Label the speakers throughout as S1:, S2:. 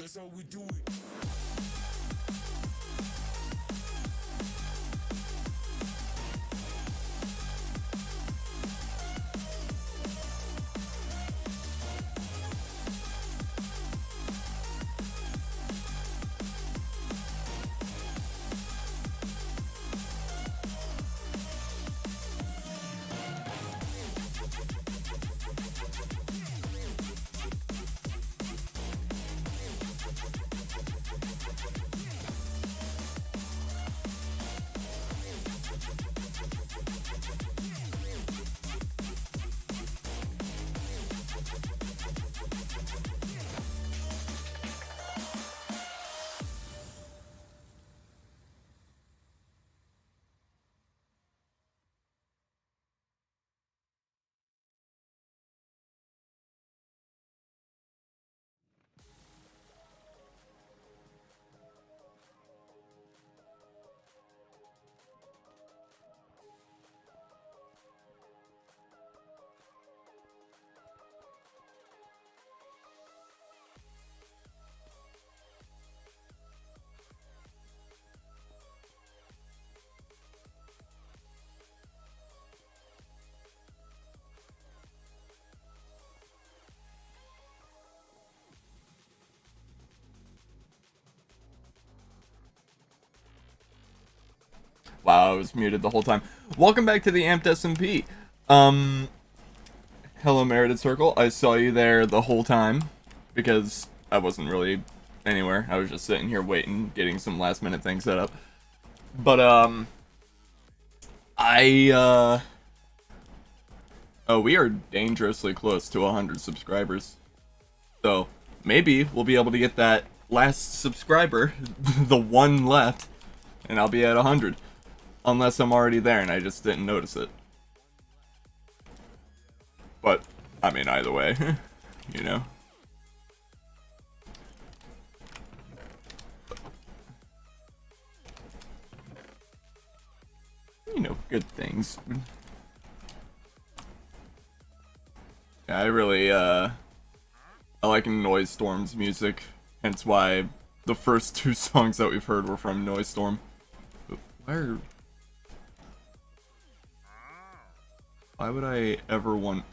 S1: That's how we do it.
S2: Wow, I was muted the whole time. Welcome back to the AMPED SMP. Um, hello, Merited Circle. I saw you there the whole time because I wasn't really anywhere. I was just sitting here waiting, getting some last minute things set up. But, oh, we are dangerously close to 100 subscribers. So, maybe we'll be able to get that last subscriber, the one left, and I'll be at 100. Unless I'm already there and I just didn't notice it. But, I mean, either way, you know. You know, good things. Yeah, I really, I like Noise Storm's music. Hence why the first two songs that we've heard were from Noise Storm. Why would I ever want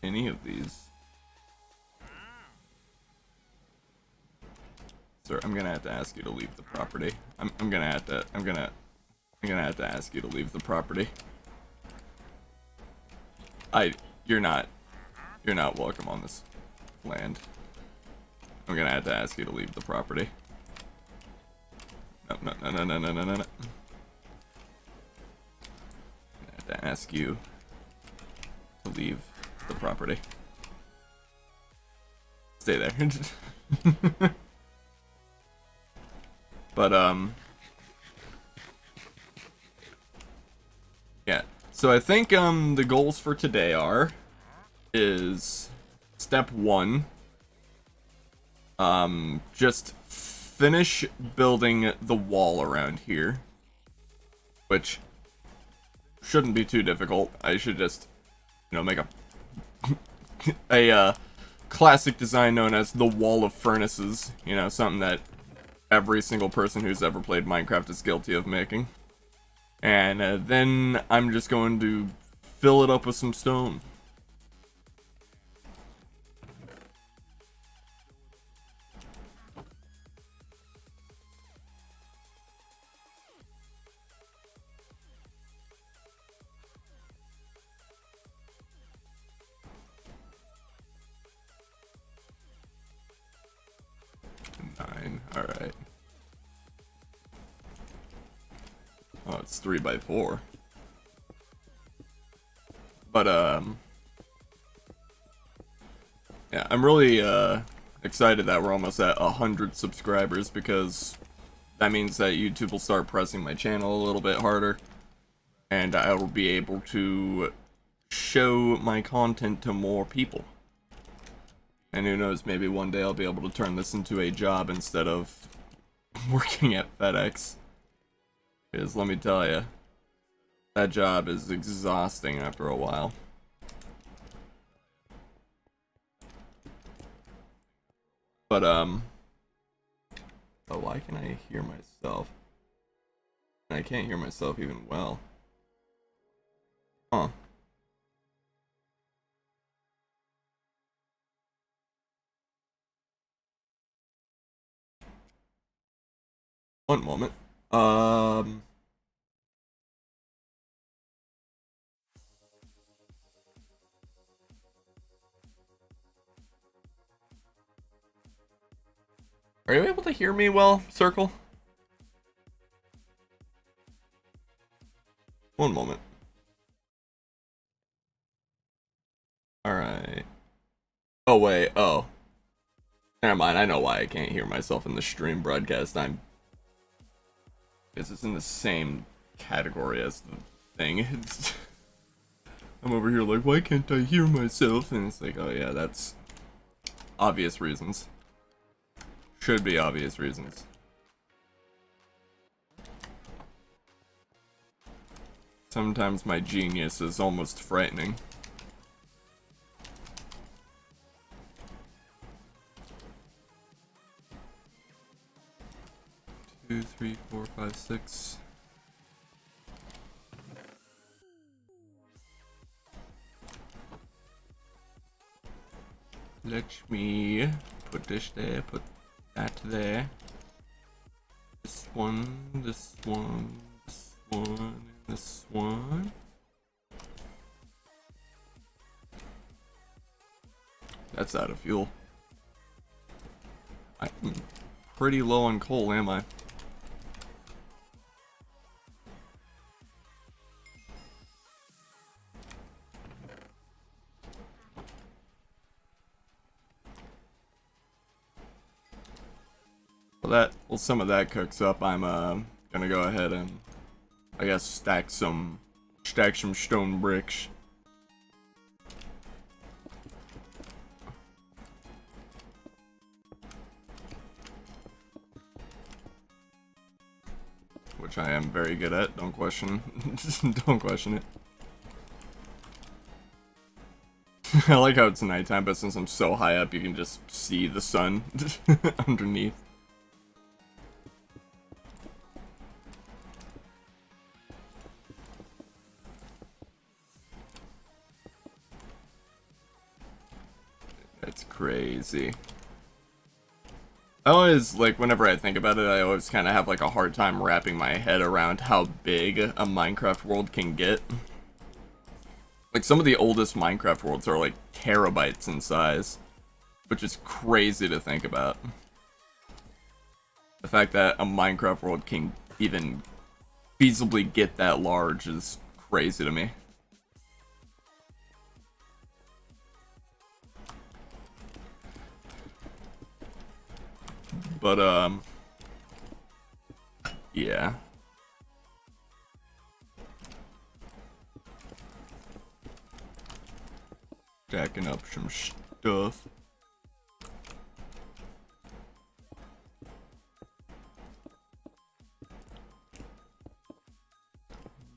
S2: any of these? Sir, I'm gonna have to ask you to leave the property. I'm gonna have to ask you to leave the property. You're not welcome on this land. I'm gonna have to ask you to leave the property. No. I'm gonna have to ask you to leave the property. Stay there. But, yeah. So I think, the goals for today is step 1, just finish building the wall around here, which shouldn't be too difficult. I should just, you know, make a classic design known as the Wall of Furnaces, you know, something that every single person who's ever played Minecraft is guilty of making. And then I'm just going to fill it up with some stone. Alright. Oh, it's 3x4. But, yeah, I'm really, excited that we're almost at 100 subscribers because that means that YouTube will start pressing my channel a little bit harder. And I will be able to show my content to more people. And who knows, maybe one day I'll be able to turn this into a job instead of working at FedEx. Because let me tell you, that job is exhausting after a while. But, Oh, why can I hear myself? I can't hear myself even well. Huh. One moment. Are you able to hear me well, Circle? One moment. Alright. Oh, wait. Oh. Never mind. I know why I can't hear myself in the stream broadcast. This is in the same category as the thing. I'm over here like, why can't I hear myself? And it's like, oh yeah, that's obvious reasons. Should be obvious reasons. Sometimes my genius is almost frightening. Two, three, four, five, six. Let me put this there, put that there. This one, this one, this one, and this one. That's out of fuel. I'm pretty low on coal, am I? Well, some of that cooks up. I'm gonna go ahead and I guess stack some stone bricks. Which I am very good at. Don't question. Don't question it. I like how it's nighttime, but since I'm so high up, you can just see the sun underneath. That's crazy. I always, like, whenever I think about it, I always kind of have, like, a hard time wrapping my head around how big a Minecraft world can get. Like, some of the oldest Minecraft worlds are, like, terabytes in size, which is crazy to think about. The fact that a Minecraft world can even feasibly get that large is crazy to me. But, yeah. Stacking up some stuff.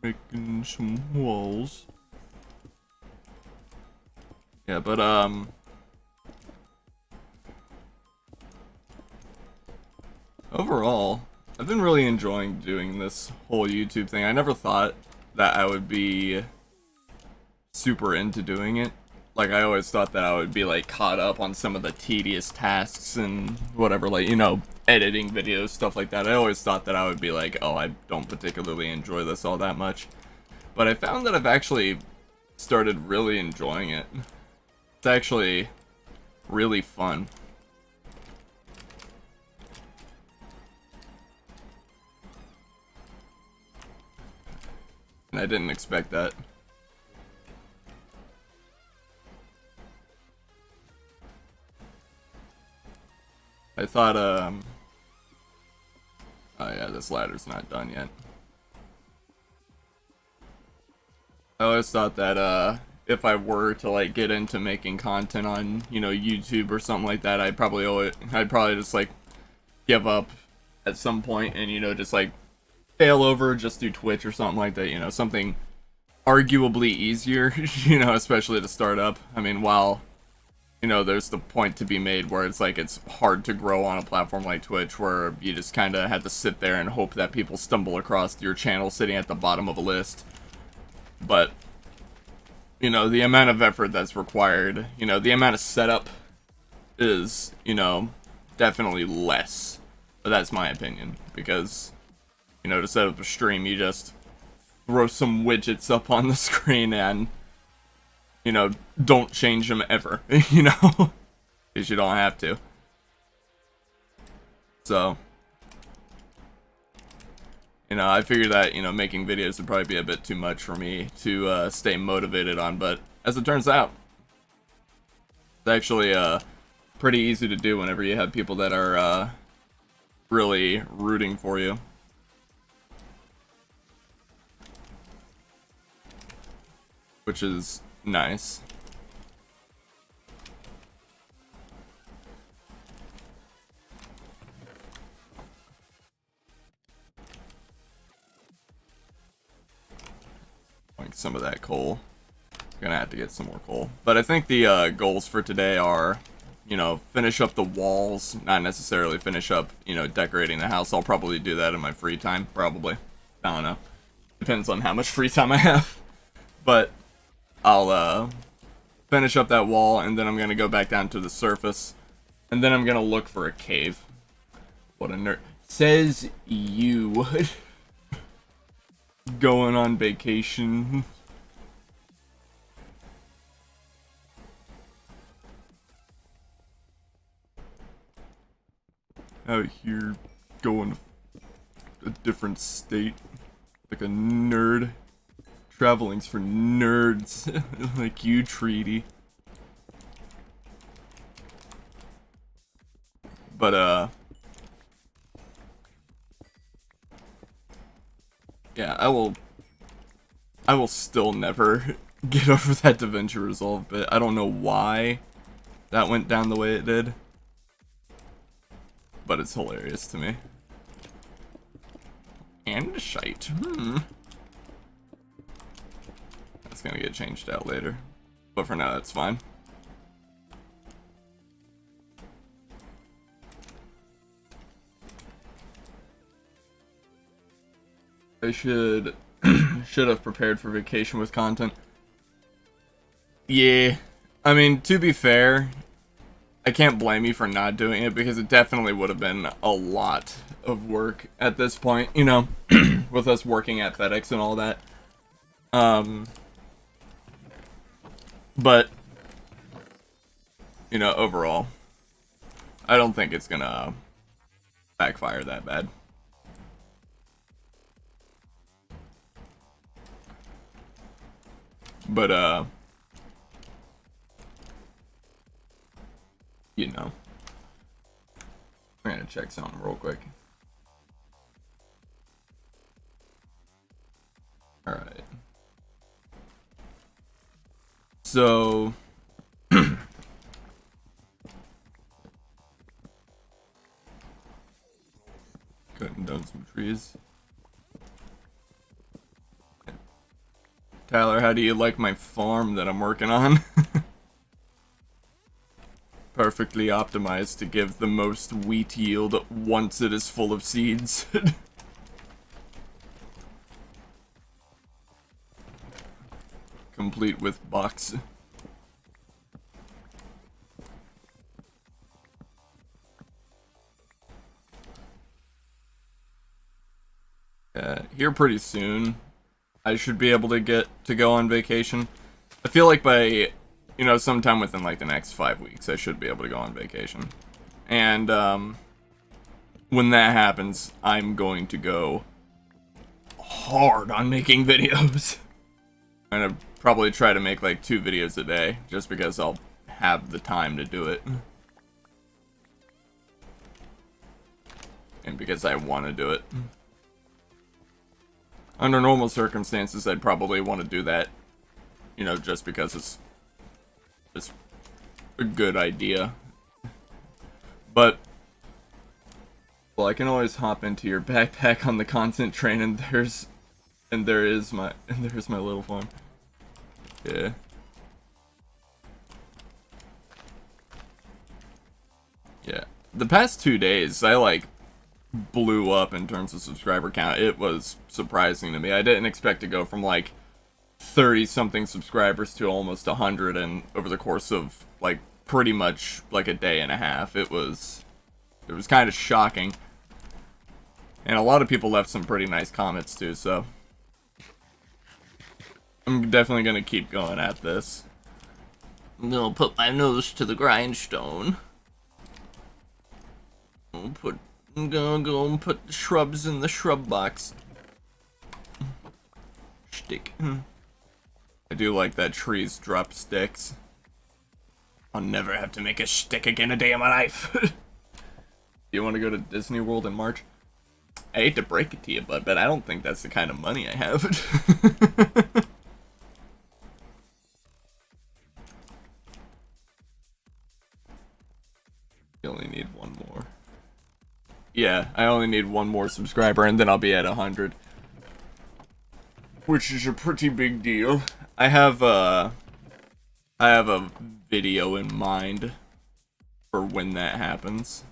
S2: Making some walls. Yeah, but, overall, I've been really enjoying doing this whole YouTube thing. I never thought that I would be super into doing it. Like, I always thought that I would be, like, caught up on some of the tedious tasks and whatever, like, you know, editing videos, stuff like that. I always thought that I would be like, oh, I don't particularly enjoy this all that much. But I found that I've actually started really enjoying it. It's actually really fun. And I didn't expect that. I thought, oh yeah, this ladder's not done yet. I always thought that, if I were to, like, get into making content on, you know, YouTube or something like that, I'd probably just, like, give up at some point and, you know, just, like, fail over, just do Twitch or something like that, you know, something arguably easier, you know, especially to start up. I mean, while you know, there's the point to be made where it's like it's hard to grow on a platform like Twitch, where you just kind of have to sit there and hope that people stumble across your channel sitting at the bottom of a list. But, you know, the amount of effort that's required, you know, the amount of setup is, you know, definitely less. But that's my opinion, because, you know, to set up a stream, you just throw some widgets up on the screen and, you know, don't change them ever, you know, because you don't have to. So, you know, I figured that, you know, making videos would probably be a bit too much for me to stay motivated on, but as it turns out, it's actually pretty easy to do whenever you have people that are really rooting for you. Which is nice. Like some of that coal. Gonna have to get some more coal. But I think the goals for today are, you know, finish up the walls, not necessarily finish up, you know, decorating the house. I'll probably do that in my free time, probably. I don't know. Depends on how much free time I have. But I'll finish up that wall, and then I'm gonna go back down to the surface, and then I'm gonna look for a cave. What a nerd. Says you. Going on vacation. Out here going to a different state. Like a nerd. Traveling's for nerds. Like you, Treedy. But, yeah, I will still never get over that DaVinci Resolve bit. I don't know why that went down the way it did. But it's hilarious to me. And shite. That's gonna get changed out later. But for now, that's fine. I should have prepared for vacation with content. Yeah. I mean, to be fair, I can't blame you for not doing it, because it definitely would have been a lot of work at this point, you know, with us working at FedEx and all that. But, you know, overall, I don't think it's gonna backfire that bad. But, you know, I'm gonna check something real quick. Alright. So, cutting down some trees. Tyler, how do you like my farm that I'm working on? Perfectly optimized to give the most wheat yield once it is full of seeds. Complete with box. Here pretty soon, I should be able to get to go on vacation. I feel like by, you know, sometime within like the next 5 weeks, I should be able to go on vacation. And, when that happens, I'm going to go hard on making videos. I'm gonna probably try to make like 2 videos a day, just because I'll have the time to do it. And because I want to do it. Under normal circumstances, I'd probably want to do that, you know, just because it's just a good idea. But, well, I can always hop into your backpack on the content train, and there's my little farm. Yeah. the past 2 days, I like blew up in terms of subscriber count. It was surprising to me. I didn't expect to go from like 30 something subscribers to almost 100 and over the course of like pretty much like a day and a half. It was kind of shocking. And a lot of people left some pretty nice comments too, so I'm definitely going to keep going at this. I'm going to put my nose to the grindstone. I'm gonna go and put the shrubs in the shrub box. Stick. I do like that trees drop sticks. I'll never have to make a stick again a day in my life. You want to go to Disney World in March? I hate to break it to you, but I don't think that's the kind of money I have. You only need one more. Yeah, I only need one more subscriber and then I'll be at 100. Which is a pretty big deal. I have a video in mind for when that happens.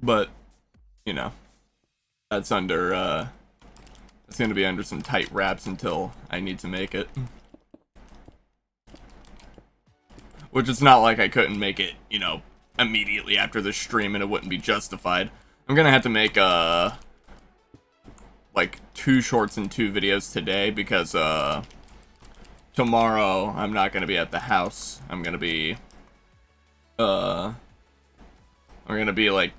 S2: But, you know, that's under, it's gonna be under some tight wraps until I need to make it. Which is not like I couldn't make it, you know, immediately after the stream and it wouldn't be justified. I'm gonna have to make, like 2 shorts and 2 videos today because, tomorrow I'm not gonna be at the house. I'm gonna be like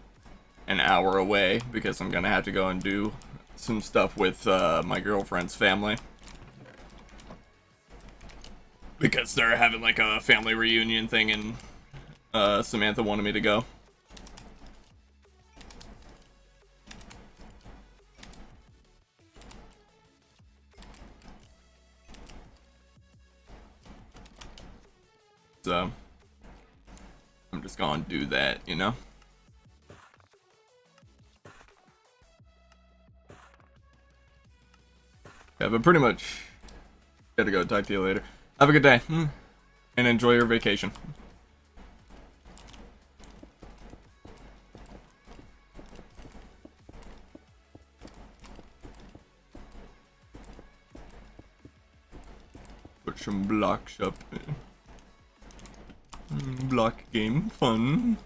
S2: an hour away because I'm gonna have to go and do some stuff with, my girlfriend's family. Because they're having like a family reunion thing and Samantha wanted me to go. So I'm just gonna do that, you know? Yeah, but pretty much gotta go. Talk to you later. Have a good day, and enjoy your vacation. Put some blocks up. Block game fun.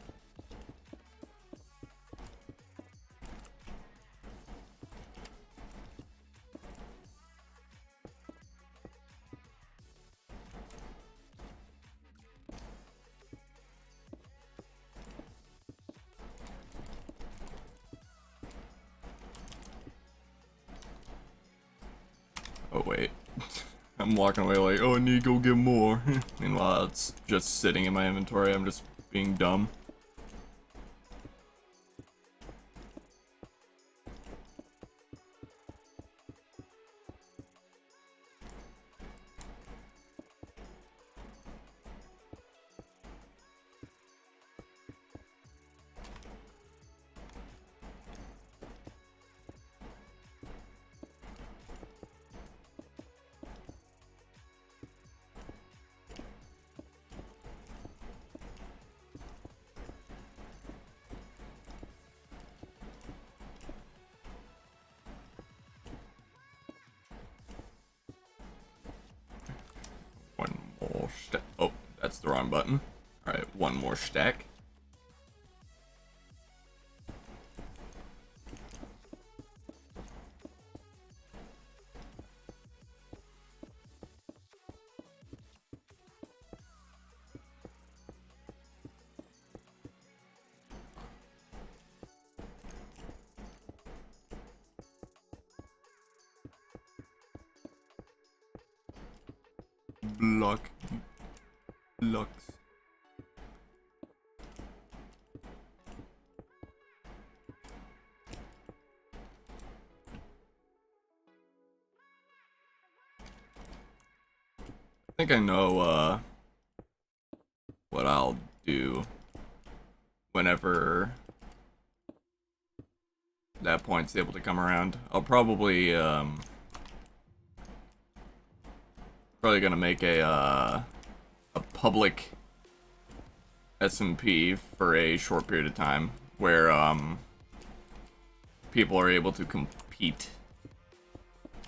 S2: Oh wait, I'm walking away like, oh, I need to go get more. Meanwhile, it's just sitting in my inventory. I'm just being dumb. Oh, that's the wrong button. Alright, one more stack. Blocks. I think I know, what I'll do whenever that point's able to come around. I'll probably, Probably gonna make a public SMP for a short period of time where people are able to compete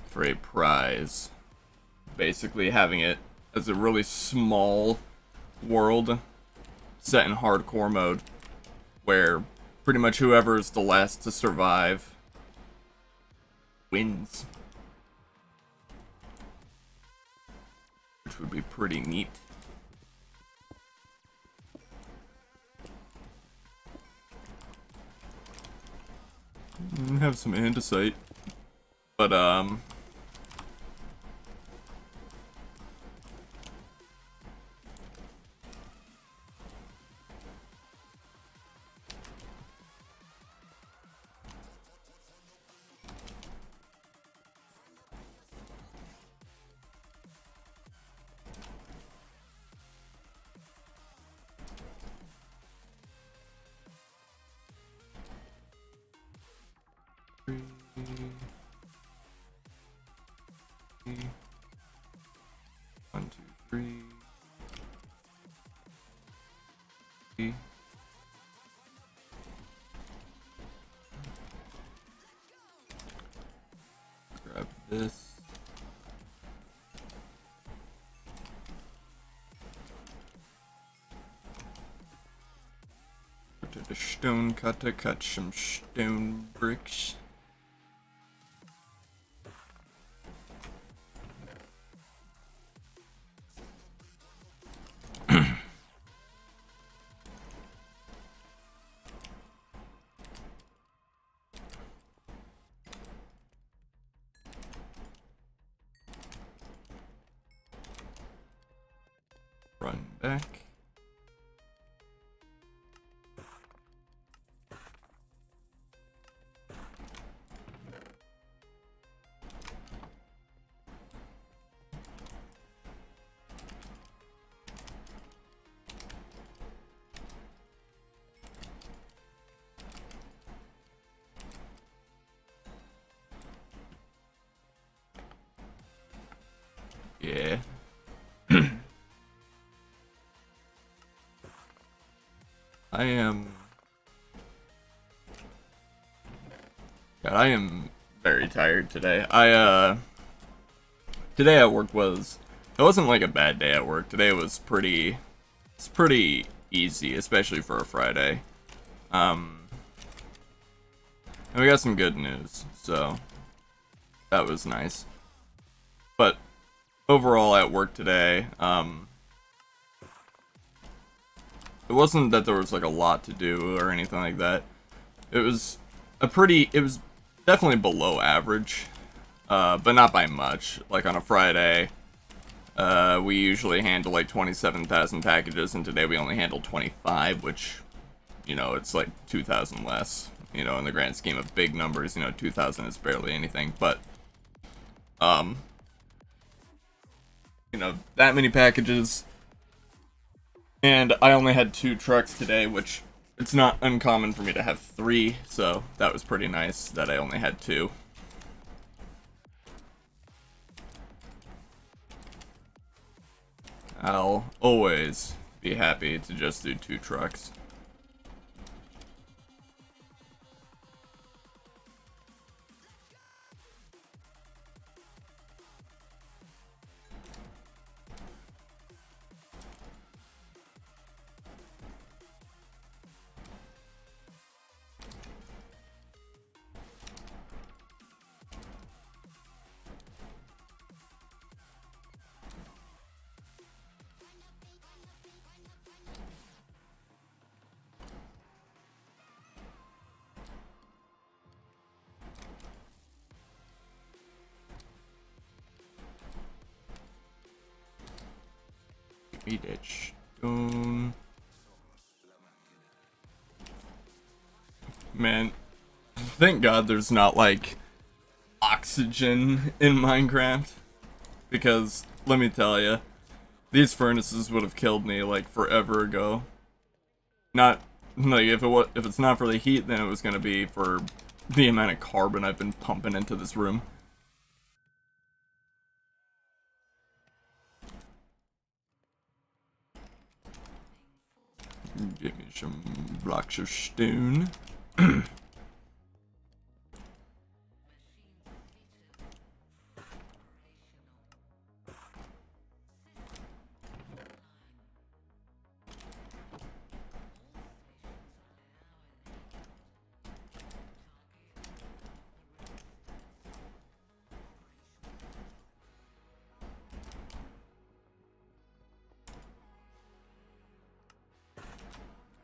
S2: for a prize. Basically having it as a really small world set in hardcore mode where pretty much whoever is the last to survive wins. Which would be pretty neat. Have some andesite. But one, two, three. Grab this. Go to the stone cutter, cut some stone bricks. Run back. Yeah. I am very tired today. Today at work it wasn't like a bad day at work. Today was it's pretty easy, especially for a Friday. And we got some good news, so that was nice. But overall at work today, it wasn't that there was like a lot to do or anything like that. It was definitely below average, but not by much. Like on a Friday, we usually handle like 27,000 packages, and today we only handled 25, which, you know, it's like 2,000 less. You know, in the grand scheme of big numbers, you know, 2,000 is barely anything, but, you know, that many packages. And I only had 2 trucks today, which it's not uncommon for me to have 3, so that was pretty nice that I only had 2. I'll always be happy to just do 2 trucks. Eat it, stone. Man, thank God there's not like oxygen in Minecraft, because let me tell you, these furnaces would have killed me like forever ago. Not like if it's not for the heat, then it was gonna be for the amount of carbon I've been pumping into this room. Get me some blocks of stone.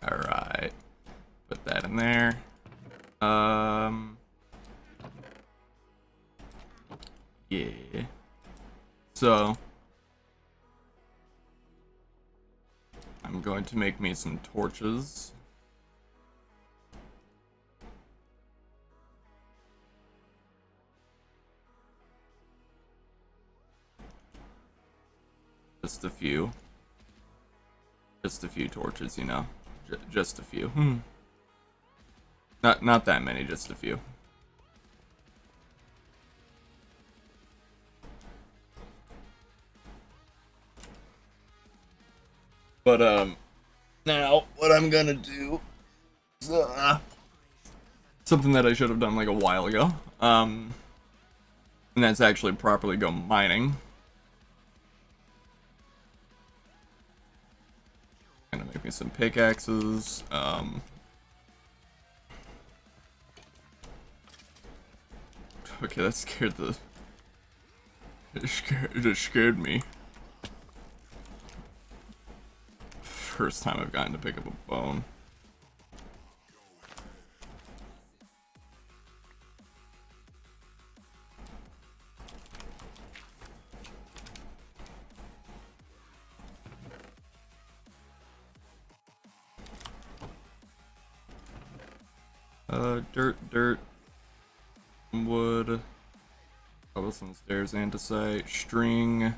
S2: Alright. Put that in there. Yeah. So, I'm going to make me some torches. Just a few. Just a few torches, you know. Just a few. Not that many, just a few. But now what I'm gonna do is something that I should have done like a while ago. And that's actually properly go mining. Gonna make me some pickaxes. Okay, that scared the. It scared me. First time I've gotten to pick up a bone. Dirt, wood, cobblestone stairs, andesite, string.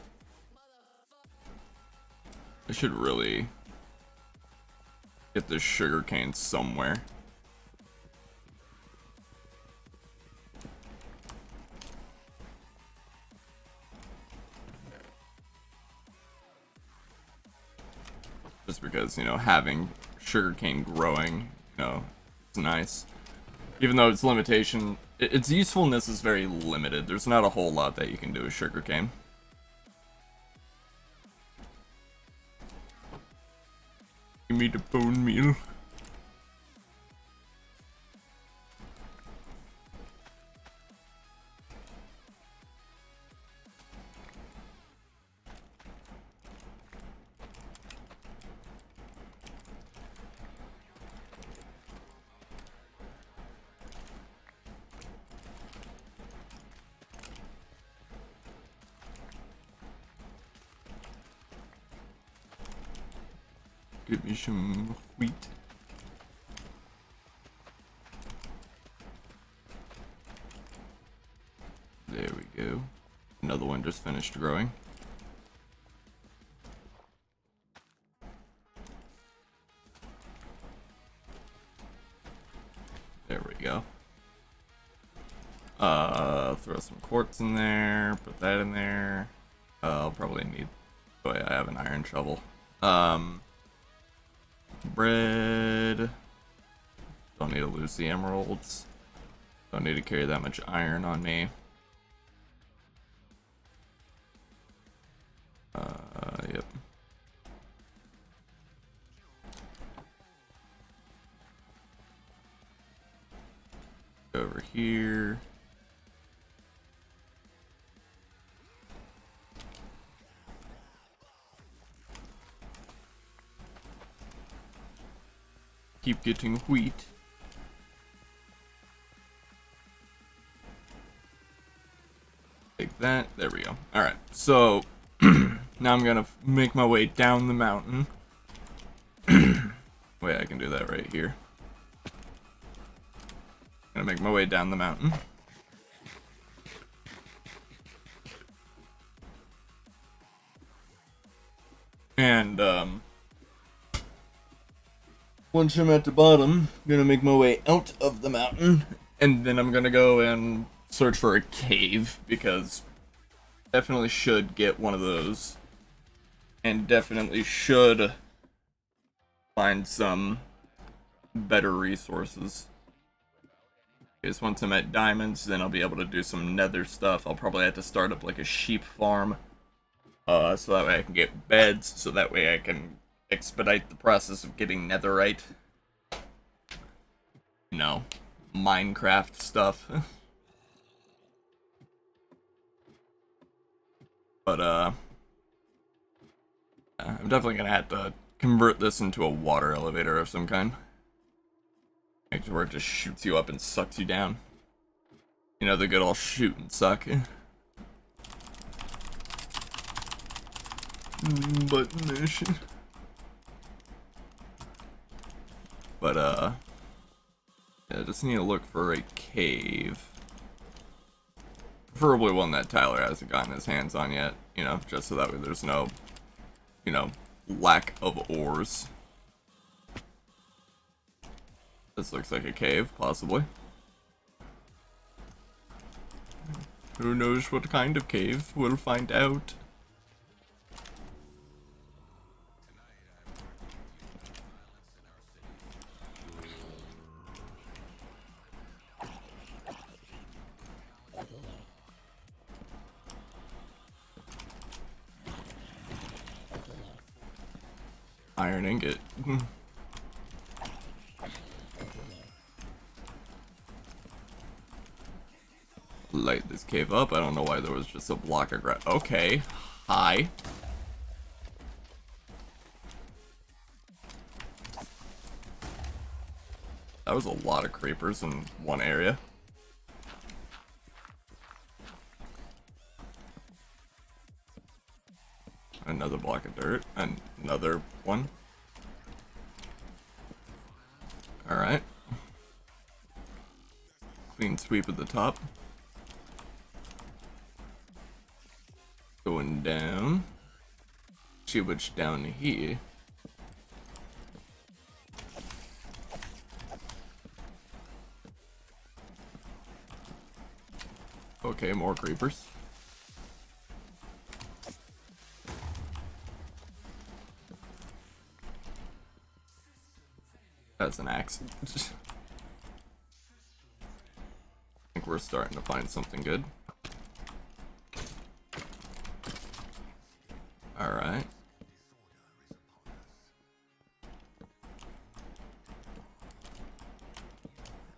S2: I should really get this sugarcane somewhere. Just because, you know, having sugarcane growing, you know, it's nice. Even though its limitation, its usefulness is very limited. There's not a whole lot that you can do with sugarcane. Give me the bone meal. Give me some wheat. There we go. Another one just finished growing. There we go. Throw some quartz in there, put that in there. I'll probably need, oh yeah, I have an iron shovel. Bread. Don't need to lose the emeralds. Don't need to carry that much iron on me. Yep. Over here. Keep getting wheat. Take that. There we go. Alright, so now I'm gonna make my way down the mountain. Wait, I can do that right here. Gonna make my way down the mountain. And, once I'm at the bottom, I'm gonna make my way out of the mountain, and then I'm gonna go and search for a cave, because definitely should get one of those. And definitely should find some better resources. Because once I'm at diamonds, then I'll be able to do some nether stuff. I'll probably have to start up like a sheep farm. So that way I can get beds, so that way I can expedite the process of getting netherite. You know, Minecraft stuff. But, I'm definitely gonna have to convert this into a water elevator of some kind. Where it just shoots you up and sucks you down. You know, the good old shoot and suck. Button mission. But, yeah, I just need to look for a cave. Preferably one that Tyler hasn't gotten his hands on yet, you know, just so that way there's no, you know, lack of ores. This looks like a cave, possibly. Who knows what kind of cave? We'll find out. Iron ingot. Light this cave up. I don't know why there was just a block of grass. Okay. Hi. That was a lot of creepers in one area. Another block of dirt. Another one. Alright. Clean sweep at the top. Going down. See what's down here. Okay, more creepers. That's an axe. I think we're starting to find something good. Alright.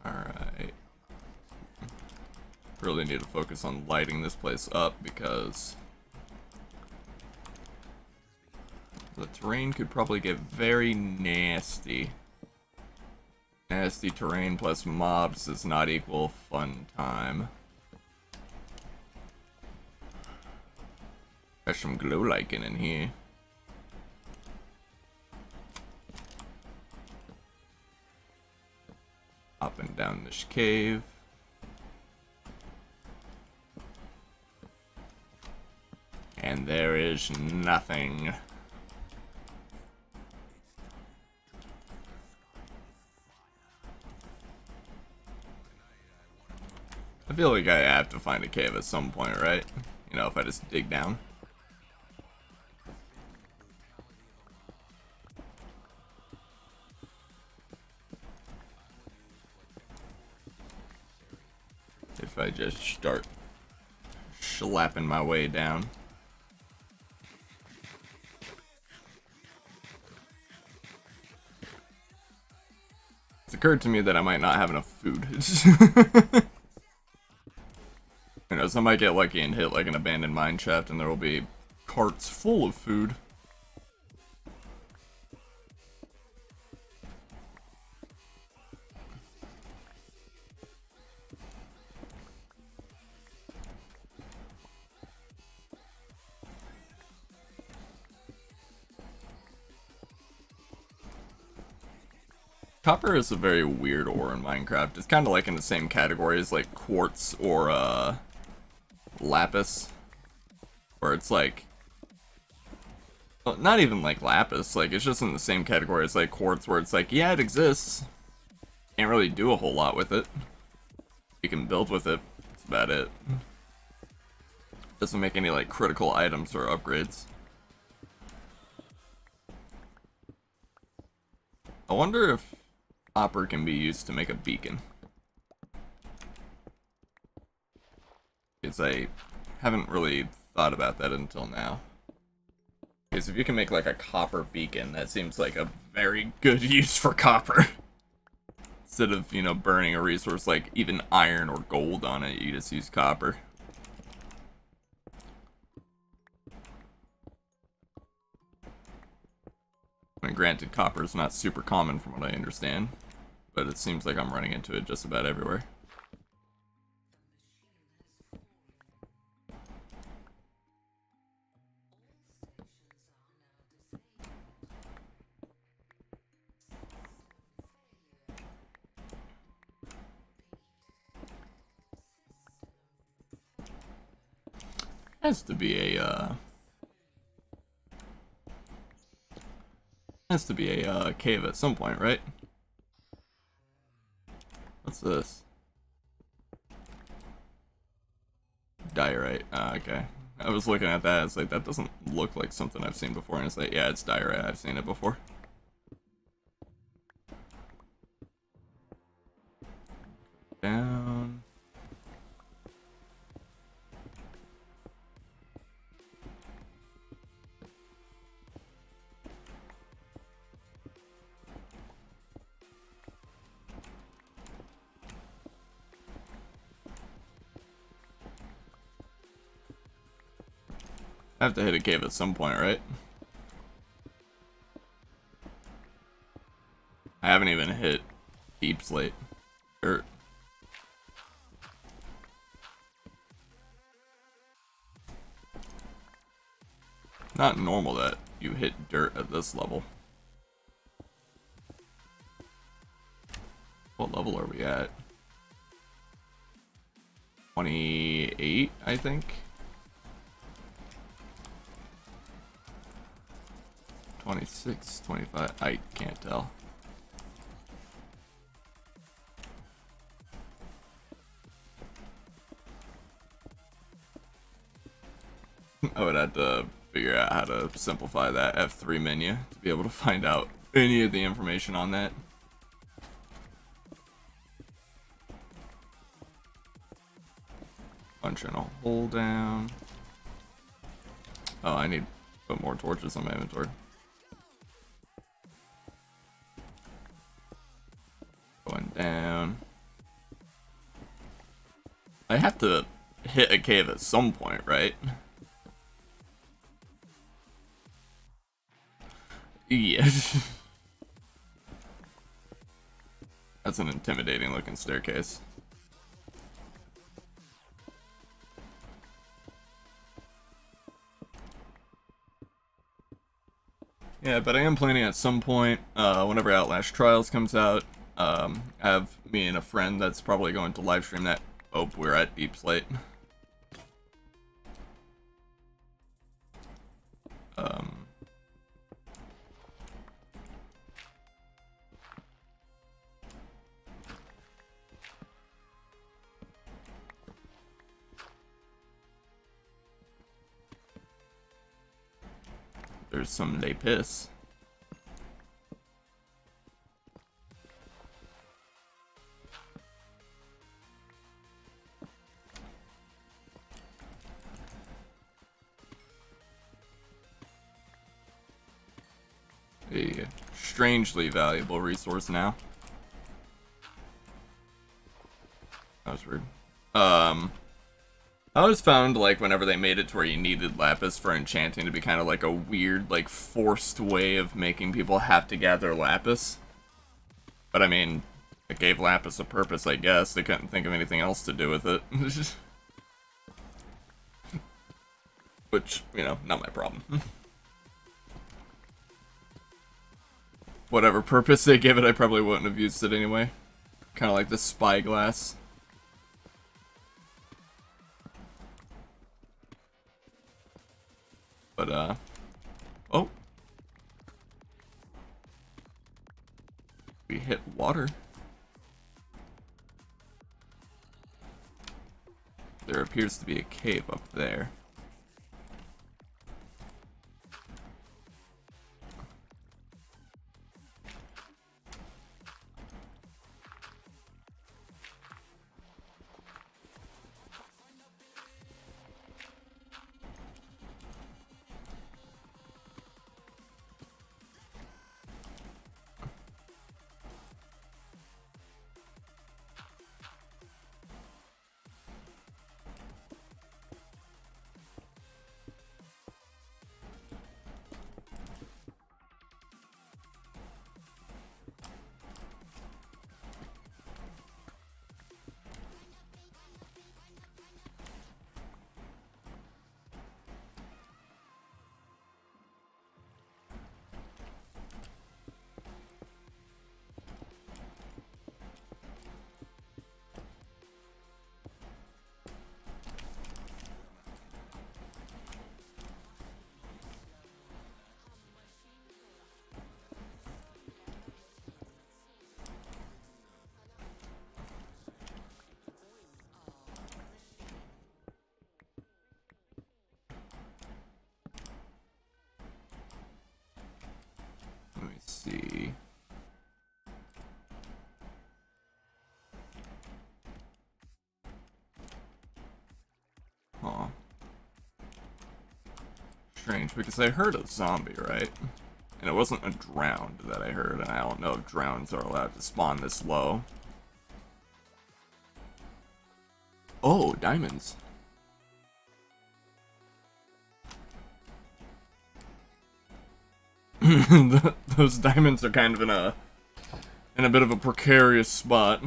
S2: Alright. Really need to focus on lighting this place up because the terrain could probably get very nasty. Nasty terrain plus mobs does not equal fun time. There's some glow lichen in here. Up and down this cave. And there is nothing. I feel like I have to find a cave at some point, right? You know, if I just dig down. If I just start slapping my way down. It's occurred to me that I might not have enough food. You know, so I might get lucky and hit like an abandoned mine shaft and there will be carts full of food. Copper is a very weird ore in Minecraft. It's kind of like in the same category as like quartz or Lapis, where it's like, well, not even like Lapis, like it's just in the same category as like quartz, where it's like, yeah, it exists, can't really do a whole lot with it, you can build with it, that's about it, doesn't make any like critical items or upgrades. I wonder if copper can be used to make a beacon. Because I haven't really thought about that until now. Because if you can make like a copper beacon, that seems like a very good use for copper. Instead of, you know, burning a resource like even iron or gold on it, you just use copper. I mean, granted, copper is not super common from what I understand, but it seems like I'm running into it just about everywhere. Has to be a cave at some point, right? What's this? Diorite. Okay. I was looking at that, it's like, that doesn't look like something I've seen before, and it's like, yeah, it's diorite, I've seen it before. Down. I have to hit a cave at some point, right? I haven't even hit deep slate. Dirt. Not normal that you hit dirt at this level. What level are we at? 28, I think. 26, 25, I can't tell. I would have to figure out how to simplify that F3 menu to be able to find out any of the information on that. Punching a hole down. Oh, I need to put more torches on my inventory. Going down. I have to hit a cave at some point, right? Yes. That's an intimidating looking staircase. Yeah, but I am planning at some point, whenever Outlast Trials comes out, I have me and a friend that's probably going to live stream that. Oh, we're at Deep Slate. There's some Lapis. A strangely valuable resource now. That was weird. I always found, like, whenever they made it to where you needed Lapis for enchanting to be kind of like a weird, like, forced way of making people have to gather Lapis. But, I mean, it gave Lapis a purpose, I guess. They couldn't think of anything else to do with it. Which, you know, not my problem. Whatever purpose they gave it, I probably wouldn't have used it anyway. Kind of like the spyglass. But, oh. We hit water. There appears to be a cave up there. strange, because I heard a zombie, right? And it wasn't a drowned that I heard, and I don't know if drowns are allowed to spawn this low. Oh, diamonds. Those diamonds are kind of in a bit of a precarious spot.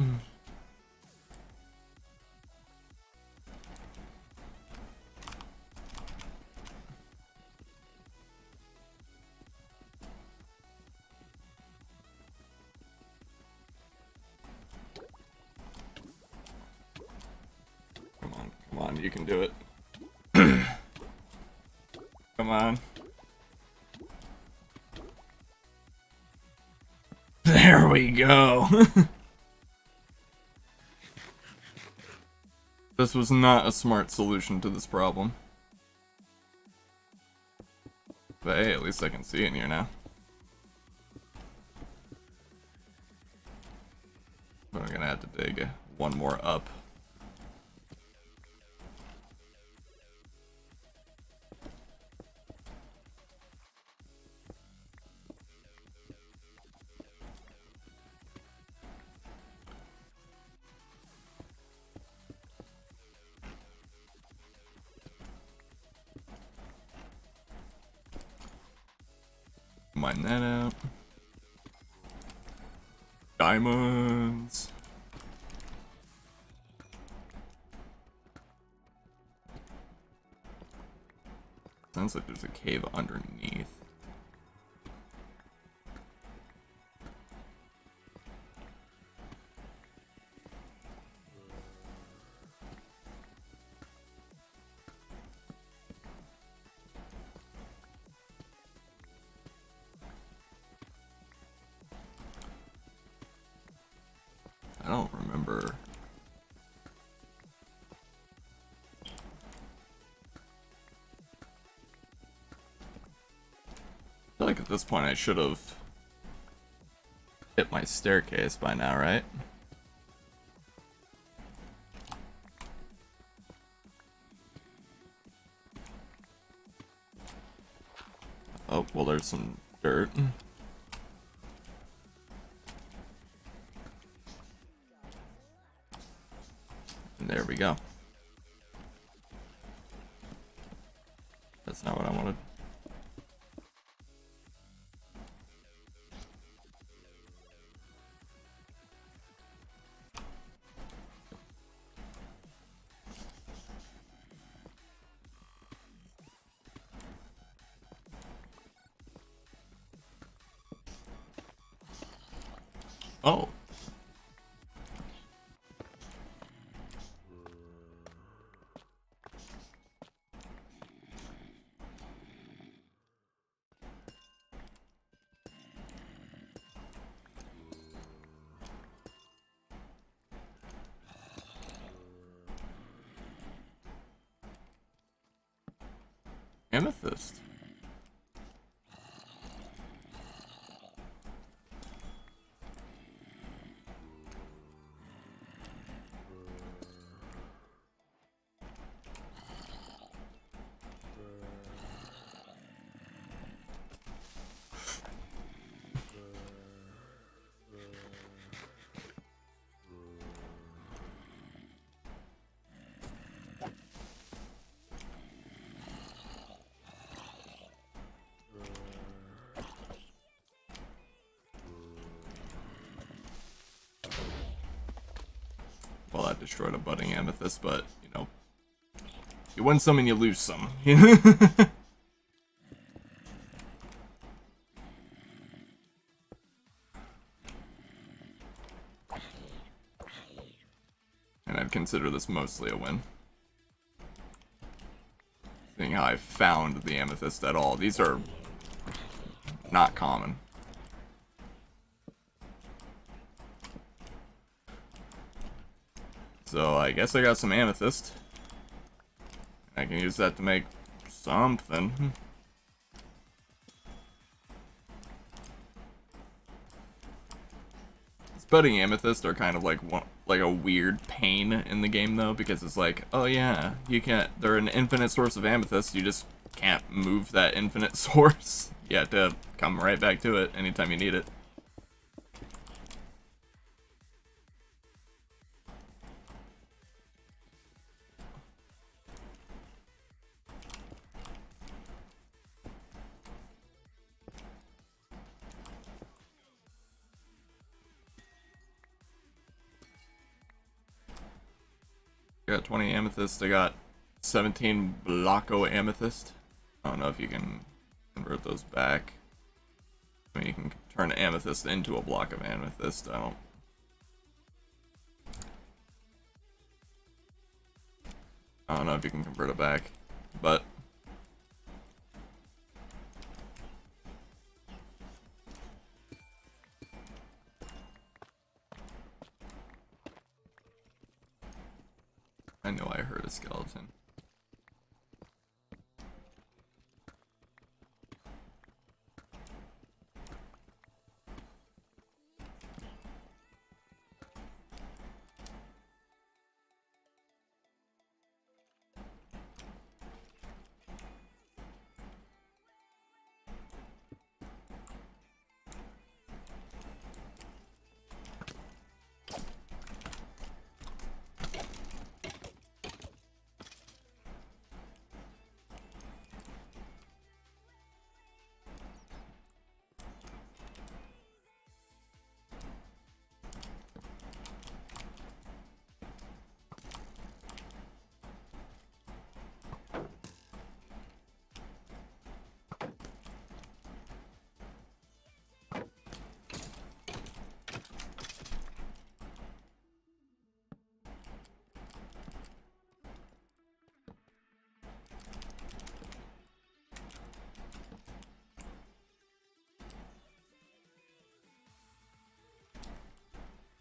S2: Come on, you can do it. Come on. There we go. This was not a smart solution to this problem. But hey, at least I can see in here now. But I'm gonna have to dig one more up. Mine that out. Diamonds. Sounds like there's a cave underneath. I don't remember. I feel like at this point I should have hit my staircase by now, right? Oh, well, there's some dirt. And there we go. That's not what I wanted. Oh. Amethyst. Well, that destroyed a budding amethyst, but, you know, you win some and you lose some. And I'd consider this mostly a win. Seeing how I found the amethyst at all. These are not common. So I guess I got some amethyst. I can use that to make something. These budding amethyst are kind of like a weird pain in the game though, because it's like, oh yeah, you can't. They're an infinite source of amethyst. You just can't move that infinite source. You have to come right back to it anytime you need it. I got 20 amethyst. I got 17 blocko amethyst. I don't know if you can convert those back. I mean, you can turn amethyst into a block of amethyst. I don't know if you can convert it back, but I know I heard a skeleton.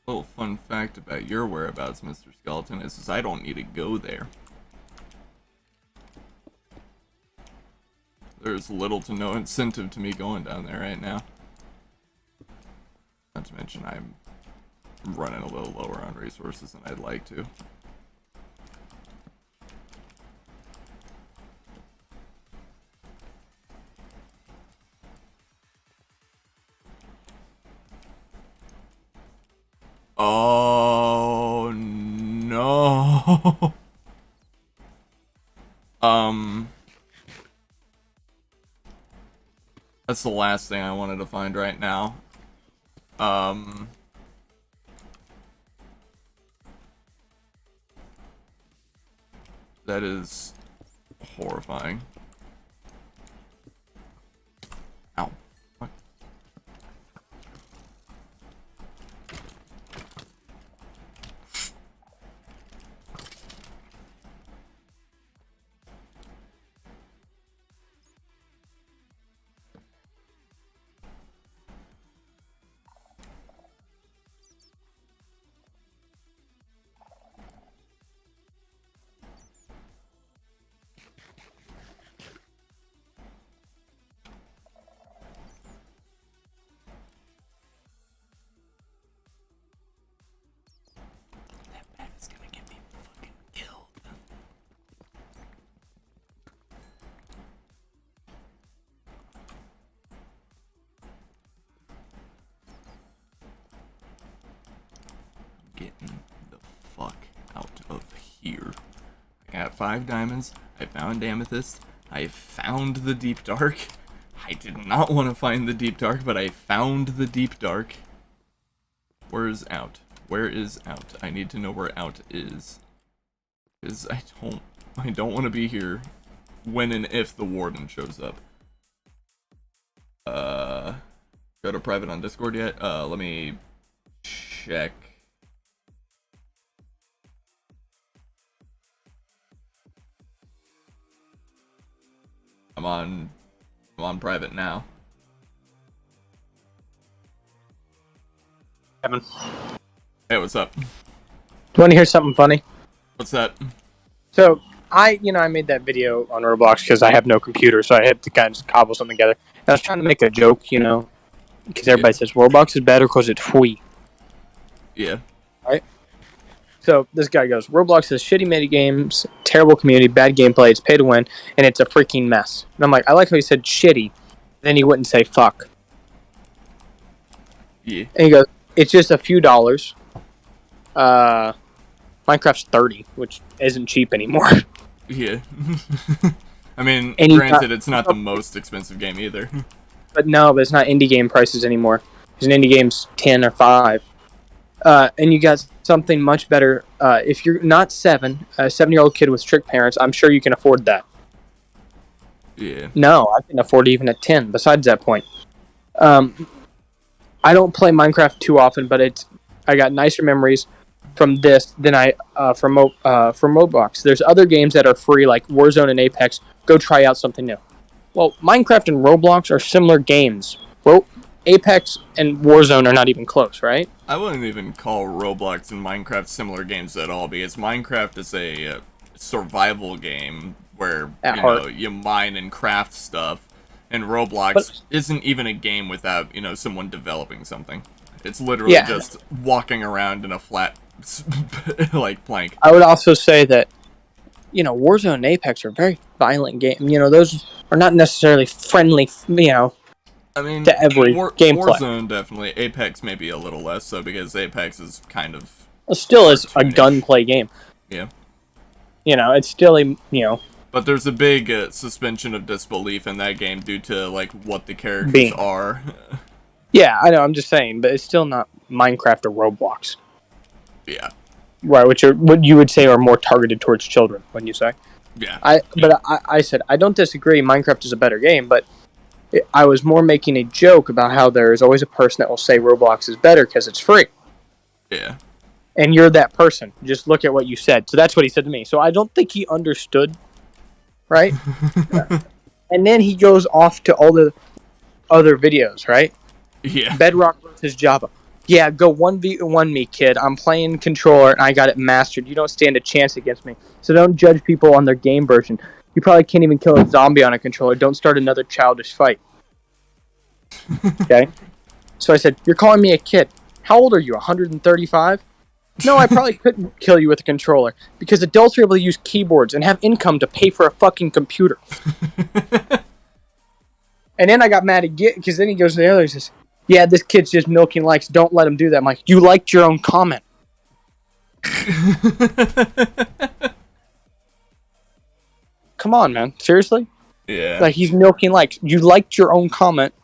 S2: Little fun fact about your whereabouts, Mr. Skeleton, is I don't need to go there. There's little to no incentive to me going down there right now. Not to mention I'm running a little lower on resources than I'd like to. Oh no. That's the last thing I wanted to find right now. That is horrifying. Ow. Fuck. Getting the fuck out of here. I got 5 diamonds. I found amethyst. I found the deep dark. I did not want to find the deep dark, but I found the deep dark. Where is out? Where is out? I need to know where out is. Because I don't want to be here when and if the warden shows up. Go to private on Discord yet? Let me check. I'm on private now.
S1: Kevin.
S2: Hey, what's up?
S1: Do you want to hear something funny?
S2: What's that?
S1: So, I made that video on Roblox because I have no computer, so I had to kind of just cobble something together. And I was trying to make a joke, because everybody says Roblox is better because it's free.
S2: Yeah.
S1: Right? So this guy goes, Roblox has shitty mini games, terrible community, bad gameplay, it's pay to win, and it's a freaking mess. And I'm like, I like how he said shitty, then he wouldn't say fuck.
S2: Yeah.
S1: And he goes, it's just a few dollars. Minecraft's $30, which isn't cheap anymore.
S2: Yeah. I mean,
S1: And
S2: granted, it's not the most expensive game either.
S1: But it's not indie game prices anymore. Because an indie game's 10 or 5. And you got something much better. If you're not 7, a 7-year-old kid with strict parents, I'm sure you can afford that.
S2: Yeah.
S1: No, I can afford even a 10. Besides that point, I don't play Minecraft too often, but I got nicer memories from this than from Roblox. There's other games that are free, like Warzone and Apex. Go try out something new. Well, Minecraft and Roblox are similar games. Well, Apex and Warzone are not even close, right?
S2: I wouldn't even call Roblox and Minecraft similar games at all, because Minecraft is a survival game where you mine and craft stuff, and Roblox isn't even a game without someone developing something. It's literally just walking around in a flat like plank.
S1: I would also say that Warzone and Apex are very violent games. Those are not necessarily friendly.
S2: I mean,
S1: to every gameplay.
S2: Warzone definitely. Apex maybe a little less so, because Apex is kind of...
S1: It still is a gunplay game.
S2: Yeah.
S1: It's still a,
S2: But there's a big suspension of disbelief in that game due to, like, what the characters are.
S1: Yeah, I know, I'm just saying, but it's still not Minecraft or Roblox.
S2: Yeah.
S1: Right, what you would say are more targeted towards children, wouldn't you say?
S2: Yeah.
S1: I said, I don't disagree, Minecraft is a better game, but I was more making a joke about how there is always a person that will say Roblox is better because it's free.
S2: Yeah.
S1: And you're that person. Just look at what you said. So that's what he said to me. So I don't think he understood, right? And then he goes off to all the other videos, right?
S2: Yeah.
S1: Bedrock versus Java. Yeah, go 1v1 me, kid. I'm playing controller and I got it mastered. You don't stand a chance against me. So don't judge people on their game version. You probably can't even kill a zombie on a controller. Don't start another childish fight. Okay? So I said, you're calling me a kid. How old are you, 135? No, I probably couldn't kill you with a controller. Because adults are able to use keyboards and have income to pay for a fucking computer. And then I got mad again, because then he goes to the other and says, yeah, this kid's just milking likes. Don't let him do that. I'm like, you liked your own comment. Come on, man. Seriously?
S2: Yeah.
S1: Like, he's milking likes. You liked your own comment.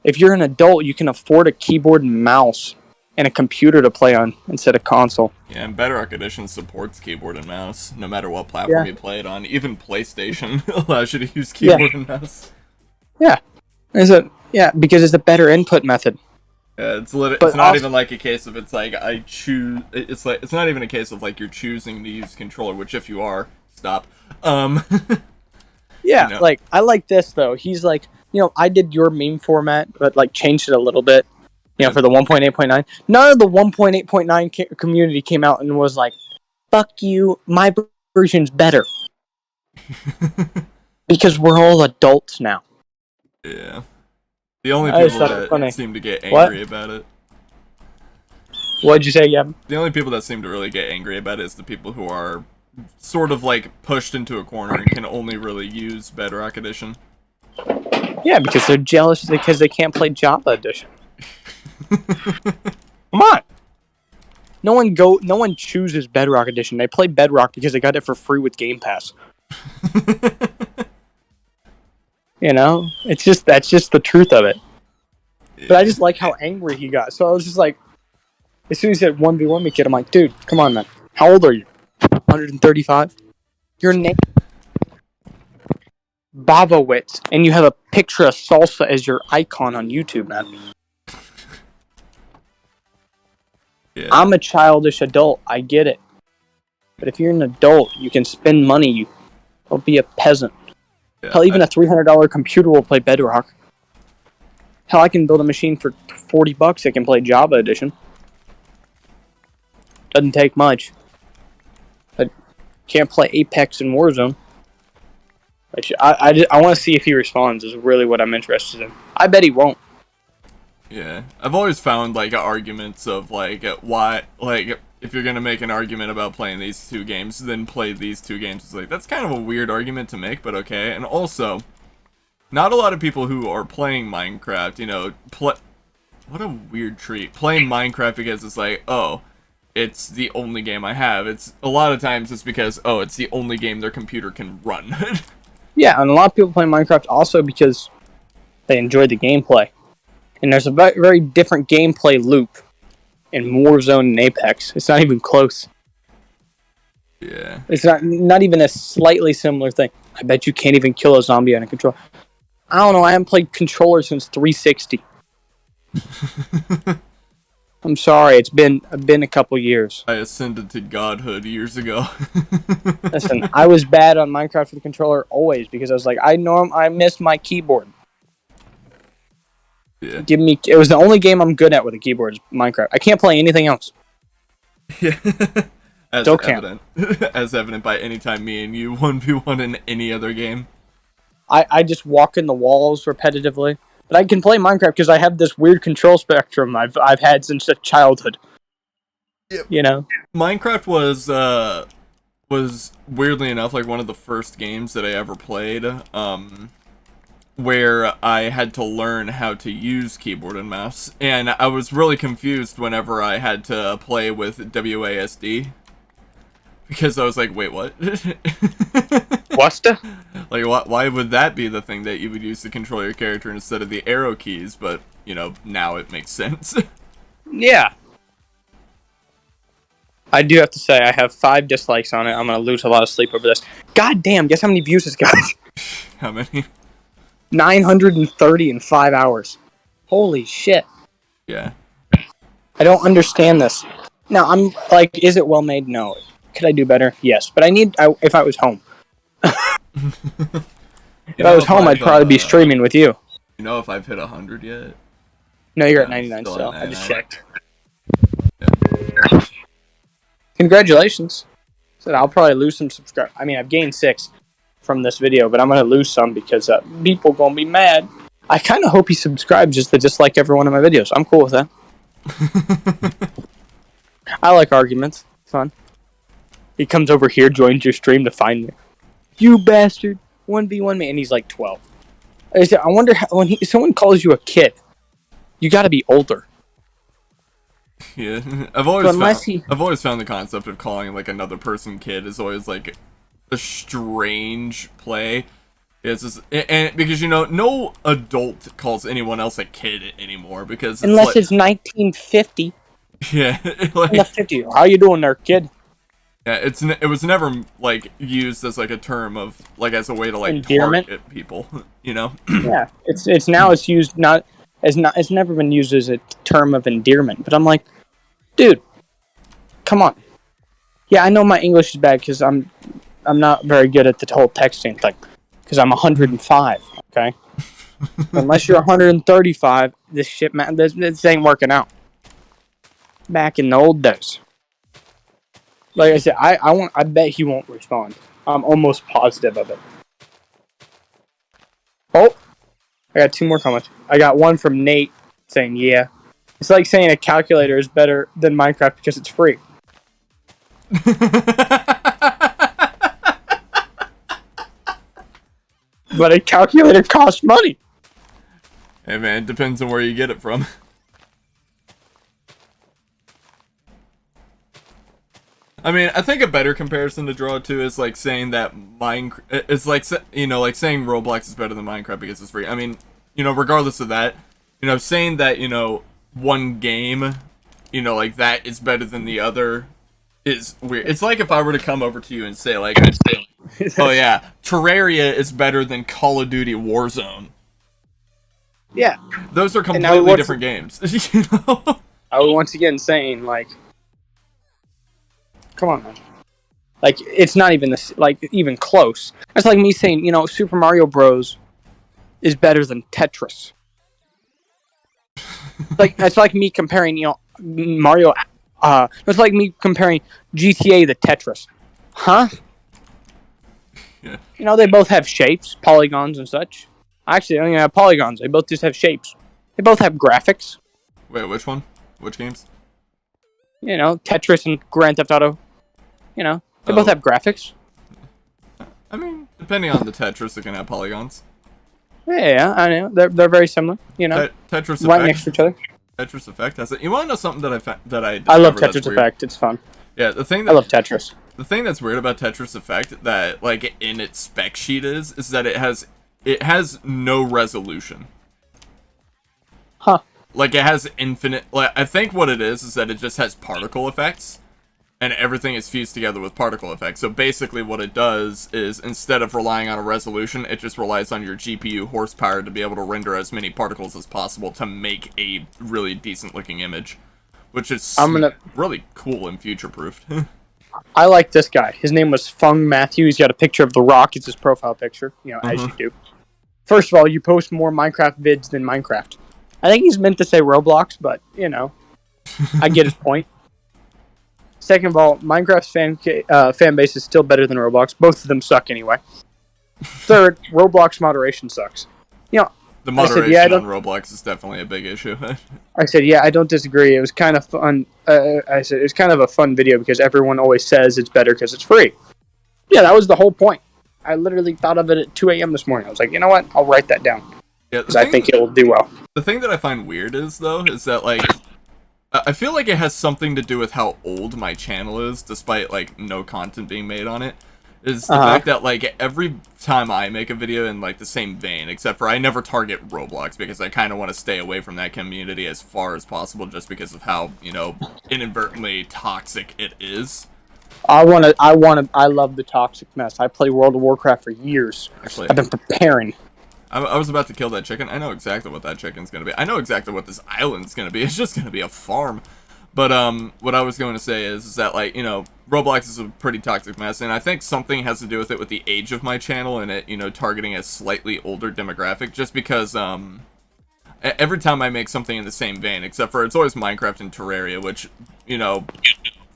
S1: If you're an adult, you can afford a keyboard and mouse and a computer to play on instead of console.
S2: Yeah, and Bedrock Edition supports keyboard and mouse, no matter what platform you play it on. Even PlayStation allows you to use keyboard and mouse.
S1: Yeah. Because it's a better input method.
S2: Yeah, it's not even like a case of it's not even a case of like you're choosing to use controller, which if you are, stop.
S1: Yeah, like I like this though. He's like, I did your meme format, but like changed it a little bit. For the 1.8.9. None of the 1.8.9 community came out and was like, "Fuck you, my version's better." Because we're all adults now.
S2: Yeah. The only people that seem to get angry about it.
S1: What'd you say, Gavin?
S2: The only people that seem to really get angry about it is the people who are sort of like pushed into a corner and can only really use Bedrock Edition.
S1: Yeah, because they're jealous because they can't play Java Edition. Come on. No one chooses Bedrock Edition. They play Bedrock because they got it for free with Game Pass. That's just the truth of it. Yeah. But I just like how angry he got. So I was just like, as soon as he said 1v1 me, kid, I'm like, dude, come on, man. How old are you? 135? Your name Bavowitz, and you have a picture of salsa as your icon on YouTube, man. Yeah. I'm a childish adult. I get it. But if you're an adult, you can spend money. Don't be a peasant. Yeah, hell, even a $300 computer will play Bedrock. Hell, I can build a machine for $40 that can play Java Edition. Doesn't take much. But can't play Apex and Warzone. I want to see if he responds is really what I'm interested in. I bet he won't.
S2: Yeah. I've always found, like, arguments of, like, why, like, if you're gonna make an argument about playing these two games, then play these two games. It's like, that's kind of a weird argument to make, but okay. And also, not a lot of people who are playing Minecraft, you know, what a weird treat. Playing Minecraft because it's like, oh, it's the only game I have. It's a lot of times it's because, oh, it's the only game their computer can run.
S1: Yeah, and a lot of people play Minecraft also because they enjoy the gameplay. And there's a very different gameplay loop in Warzone and Apex. It's not even close.
S2: Yeah.
S1: It's not even a slightly similar thing. I bet you can't even kill a zombie on a controller. I don't know, I haven't played controller since 360. I'm sorry, it's been a couple years.
S2: I ascended to godhood years ago.
S1: Listen, I was bad on Minecraft with the controller always because I was like, I miss my keyboard.
S2: Yeah.
S1: It was the only game I'm good at with a keyboard is Minecraft. I can't play anything else.
S2: Yeah. As
S1: Still
S2: evident. As evident by any time me and you 1v1 in any other game.
S1: I just walk in the walls repetitively. But I can play Minecraft because I have this weird control spectrum I've had since childhood.
S2: Yep.
S1: You know?
S2: Minecraft was weirdly enough like one of the first games that I ever played, where I had to learn how to use keyboard and mouse, and I was really confused whenever I had to play with WASD, because I was like, wait, what?
S1: What's the?
S2: Like, why would that be the thing that you would use to control your character instead of the arrow keys? But, you know, now it makes sense.
S1: Yeah. I do have to say, I have 5 dislikes on it. I'm going to lose a lot of sleep over this. God damn, guess how many views this got?
S2: How many?
S1: 930 in 5 hours. Holy shit.
S2: Yeah.
S1: I don't understand this. Now, I'm like, is it well made? No. Could I do better? Yes. But if I was home. If I was home, I'd probably be streaming with you.
S2: You know if I've hit 100 yet?
S1: No, you're at 99 still.
S2: At 99.
S1: I just checked.
S2: Yeah.
S1: Congratulations. So I'll probably lose some subscribers. I mean, I've gained 6 from this video, but I'm going to lose some because people going to be mad. I kind of hope he subscribes just to dislike every one of my videos. I'm cool with that. I like arguments. It's fun. He comes over here, joins your stream to find me. You bastard. 1v1 me. And he's like 12. I wonder how, when someone calls you a kid, you got to be older.
S2: Yeah, I've always found the concept of calling like another person kid is always like a strange play. It's just, and because you know no adult calls anyone else a kid anymore because
S1: unless it's 1950.
S2: Yeah, like,
S1: 50. How you doing there, kid?
S2: Yeah, it was never like used as like a term of like as a way to like
S1: endearment?
S2: target people, you know?
S1: Yeah, it's used it's never been used as a term of endearment. But I'm like, dude, come on. Yeah, I know my English is bad because I'm not very good at the whole texting thing because I'm 105. Okay, unless you're 135, this shit, man, this ain't working out. Back in the old days. Like I said, I bet he won't respond. I'm almost positive of it. Oh, I got 2 more comments. I got one from Nate saying, yeah. It's like saying a calculator is better than Minecraft because it's free. But a calculator costs money.
S2: Hey man, it depends on where you get it from. I mean, I think a better comparison to draw to is like saying that Minecraft, it's like, you know, like saying Roblox is better than Minecraft because it's free. I mean, you know, regardless of that, you know, saying that, you know, one game, you know, like that is better than the other is weird. It's like if I were to come over to you and say like, oh yeah, Terraria is better than Call of Duty Warzone.
S1: Yeah.
S2: Those are completely different games. You know?
S1: I was once again saying like, come on, man. Like, it's not even this, like, even close. It's like me saying, you know, Super Mario Bros. Is better than Tetris. Like, it's like me comparing, you know, Mario, it's like me comparing GTA to Tetris. Huh?
S2: Yeah.
S1: You know, they both have shapes, polygons and such. Actually, they don't even have polygons. They both just have shapes. They both have graphics.
S2: Wait, which one? Which games?
S1: You know, Tetris and Grand Theft Auto. You know, they both
S2: Oh.
S1: have graphics.
S2: I mean, depending on the Tetris, it can have polygons.
S1: Yeah, I know. They're very similar. You know,
S2: Tetris
S1: right
S2: Effect.
S1: next to each other.
S2: Tetris Effect has it. You want to know something that I
S1: I love
S2: discovered that's
S1: Tetris
S2: weird?
S1: Effect. It's fun.
S2: Yeah, the thing
S1: I love Tetris.
S2: the thing that's weird about Tetris Effect that like in its spec sheet is that it has no resolution.
S1: Huh.
S2: Like it has infinite. Like I think what it is that it just has particle effects, and everything is fused together with particle effects. So basically, what it does is instead of relying on a resolution, it just relies on your GPU horsepower to be able to render as many particles as possible to make a really decent looking image, which is really cool and future proofed.
S1: I like this guy. His name was Fung Matthew. He's got a picture of The Rock. It's his profile picture. You know, as you do. First of all, you post more Minecraft vids than Minecraft. I think he's meant to say Roblox, but, you know, I get his point. Second of all, Minecraft's fan base is still better than Roblox. Both of them suck anyway. Third, Roblox moderation sucks. You know,
S2: The moderation on Roblox is definitely a big issue.
S1: I said, yeah, I don't disagree. It was kind of fun. I said, it's kind of a fun video because everyone always says it's better because it's free. Yeah, that was the whole point. I literally thought of it at 2 a.m. this morning. I was like, you know what? I'll write that down.
S2: Yeah,
S1: because I think it will do well.
S2: The thing that I find weird is that, like, I feel like it has something to do with how old my channel is, despite, like, no content being made on it. Is the fact that, like, every time I make a video in, like, the same vein, except for I never target Roblox, because I kind of want to stay away from that community as far as possible, just because of how, you know, inadvertently toxic it is.
S1: I love the toxic mess. I played World of Warcraft for years.
S2: Actually,
S1: I've been preparing.
S2: I was about to kill that chicken. I know exactly what that chicken's gonna be. I know exactly what this island's gonna be. It's just gonna be a farm. But, what I was going to say is that, like, you know, Roblox is a pretty toxic mess, and I think something has to do with it with the age of my channel and it, you know, targeting a slightly older demographic, just because, every time I make something in the same vein, except for it's always Minecraft and Terraria, which, you know,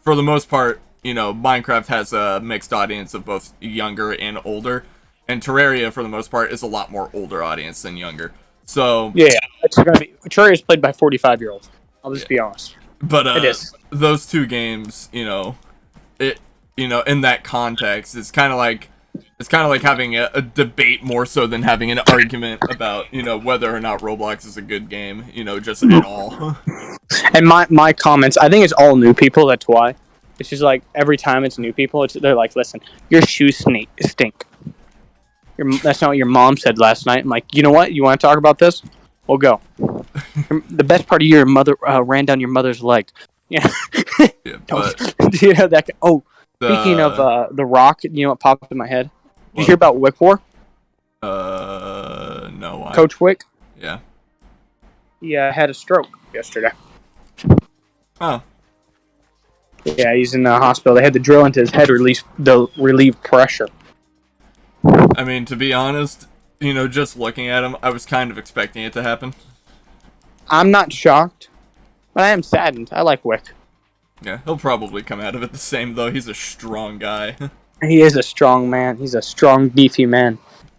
S2: for the most part, you know, Minecraft has a mixed audience of both younger and older, and Terraria, for the most part, is a lot more older audience than younger. So
S1: yeah, it's gonna be Terraria is played by 45-year-olds. I'll just be honest.
S2: But
S1: it is.
S2: Those two games, you know, in that context, it's kind of like having a debate more so than having an argument about, you know, whether or not Roblox is a good game, you know, just at all.
S1: And my comments, I think it's all new people. That's why. It's just like every time it's new people, they're like, listen, your shoes stink. That's not what your mom said last night. I'm like, you know what? You want to talk about this? We'll go. The best part of your mother ran down your mother's leg. Yeah.
S2: Yeah, but
S1: Do you know that? Oh, speaking of The Rock, you know what popped up in my head? Did you hear about Wick War?
S2: No. Why?
S1: Coach Wick?
S2: Yeah.
S1: He had a stroke yesterday.
S2: Oh.
S1: Yeah, he's in the hospital. They had to drill into his head to relieve pressure.
S2: I mean, to be honest, you know, just looking at him, I was kind of expecting it to happen.
S1: I'm not shocked, but I am saddened. I like Wick.
S2: Yeah, he'll probably come out of it the same, though. He's a strong guy.
S1: He is a strong man. He's a strong, beefy man.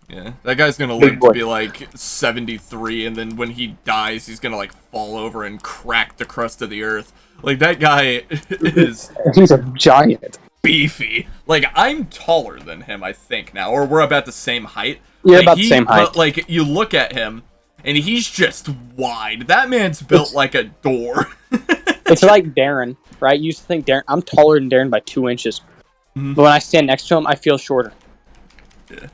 S2: Yeah, that guy's gonna live to be, like, 73, and then when he dies, he's gonna, like, fall over and crack the crust of the earth. Like, that guy is...
S1: He's a giant.
S2: Beefy. Like, I'm taller than him, I think, now. Or we're about the same height.
S1: Yeah,
S2: like,
S1: about the same height.
S2: But, like, you look at him, and he's just wide. That man's built like a door.
S1: It's like Darren, right? You used to think Darren... I'm taller than Darren by 2 inches. Mm-hmm. But when I stand next to him, I feel shorter.
S2: Yeah.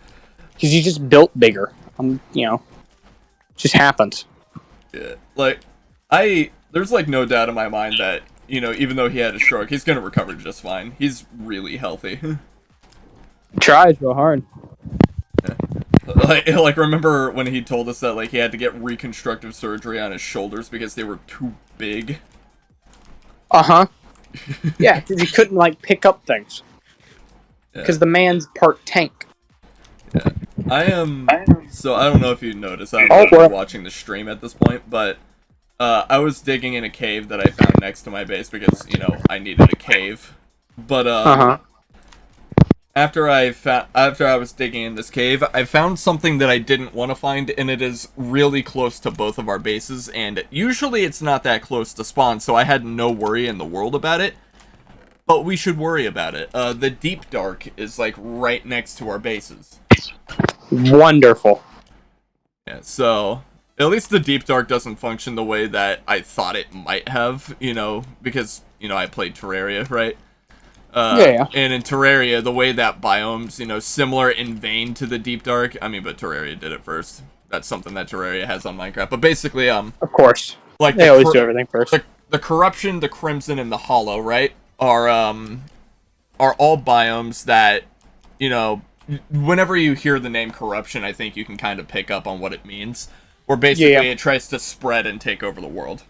S1: Because he's just built bigger. You know, it just happens.
S2: Yeah. Like, there's, like, no doubt in my mind that, you know, even though he had a stroke, he's gonna recover just fine. He's really healthy.
S1: Tries real hard.
S2: Yeah. Like, remember when he told us that, like, he had to get reconstructive surgery on his shoulders because they were too big?
S1: Uh-huh. Yeah, because he couldn't, like, pick up things. Because the man's part tank.
S2: Yeah. So, I don't know if you noticed, I don't know if you're watching the stream at this point, but, I was digging in a cave that I found next to my base because, you know, I needed a cave. But, after I was digging in this cave, I found something that I didn't want to find, and it is really close to both of our bases, and usually it's not that close to spawn, so I had no worry in the world about it. But we should worry about it. The Deep Dark is like right next to our bases.
S1: Wonderful.
S2: Yeah, so at least the Deep Dark doesn't function the way that I thought it might have, because, I played Terraria, right?
S1: Yeah.
S2: And in Terraria, the way that biomes, similar in vein to the Deep Dark, but Terraria did it first. That's something that Terraria has on Minecraft. But basically,
S1: Of course.
S2: like
S1: They always do everything first.
S2: the Corruption, the Crimson, and the Hollow, right, are all biomes that, whenever you hear the name Corruption, I think you can kind of pick up on what it means. Where basically it tries to spread and take over the world.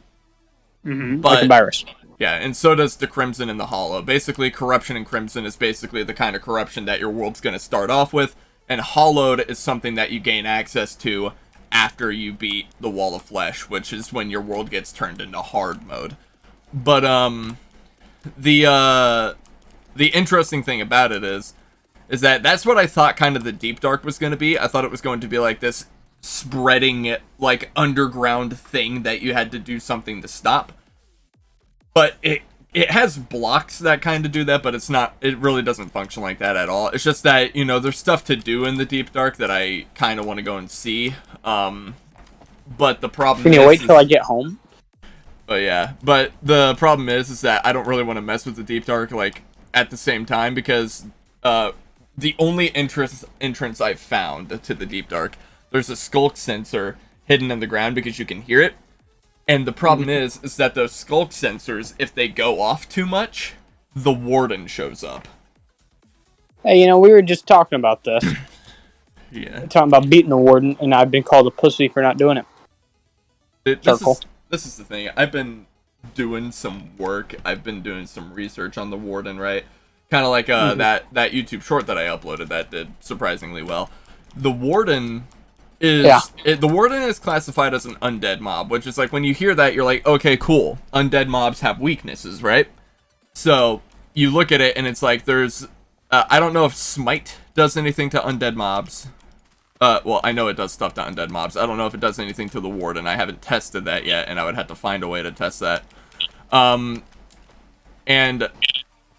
S1: Mm-hmm. Like a virus.
S2: Yeah, and so does the Crimson and the Hollow. Basically, Corruption and Crimson is basically the kind of corruption that your world's going to start off with, and Hollowed is something that you gain access to after you beat the Wall of Flesh, which is when your world gets turned into hard mode. But, the interesting thing about it is that that's what I thought kind of the Deep Dark was going to be. I thought it was going to be like this spreading, like, underground thing that you had to do something to stop. But it has blocks that kind of do that, but it really doesn't function like that at all. It's just that, there's stuff to do in the Deep Dark that I kind of want to go and see. But the problem
S1: Can you wait till I get home?
S2: But the problem is that I don't really want to mess with the Deep Dark, like, at the same time, because the only entrance I've found to the Deep Dark, there's a skulk sensor hidden in the ground because you can hear it. And the problem is that those skulk sensors, if they go off too much, the warden shows up.
S1: Hey, we were just talking about this.
S2: Yeah.
S1: Talking about beating the warden, and I've been called a pussy for not doing it.
S2: This is the thing. I've been doing some work. I've been doing some research on the warden, right? Kind of like that YouTube short that I uploaded that did surprisingly well. The warden the warden is classified as an undead mob, which is like when you hear that, you're like, okay, cool. Undead mobs have weaknesses, right? So you look at it and it's like there's, I don't know if Smite does anything to undead mobs. Well, I know it does stuff to undead mobs. I don't know if it does anything to the warden. I haven't tested that yet, and I would have to find a way to test that. And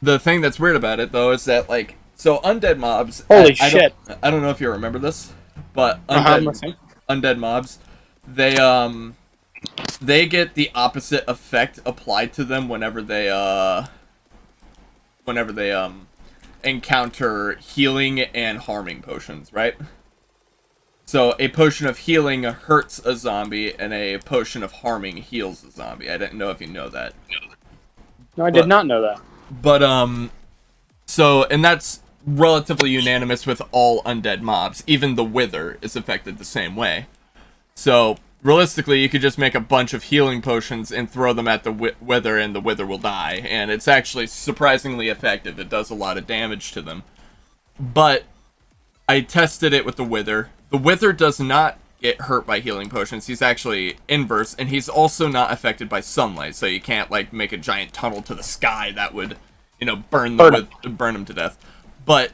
S2: the thing that's weird about it, though, is that, like, so undead mobs...
S1: Holy shit.
S2: I don't know if you remember this, but undead mobs, they get the opposite effect applied to them whenever they encounter healing and harming potions, right? So a potion of healing hurts a zombie, and a potion of harming heals a zombie. I didn't know if you know that.
S1: No, I did not know that.
S2: But, so, and that's relatively unanimous with all undead mobs. Even the Wither is affected the same way. So, realistically, you could just make a bunch of healing potions and throw them at the Wither, and the Wither will die. And it's actually surprisingly effective. It does a lot of damage to them. But I tested it with the Wither. The Wither does not get hurt by healing potions. He's actually inverse, and he's also not affected by sunlight, so you can't, like, make a giant tunnel to the sky that would, burn him to death. But,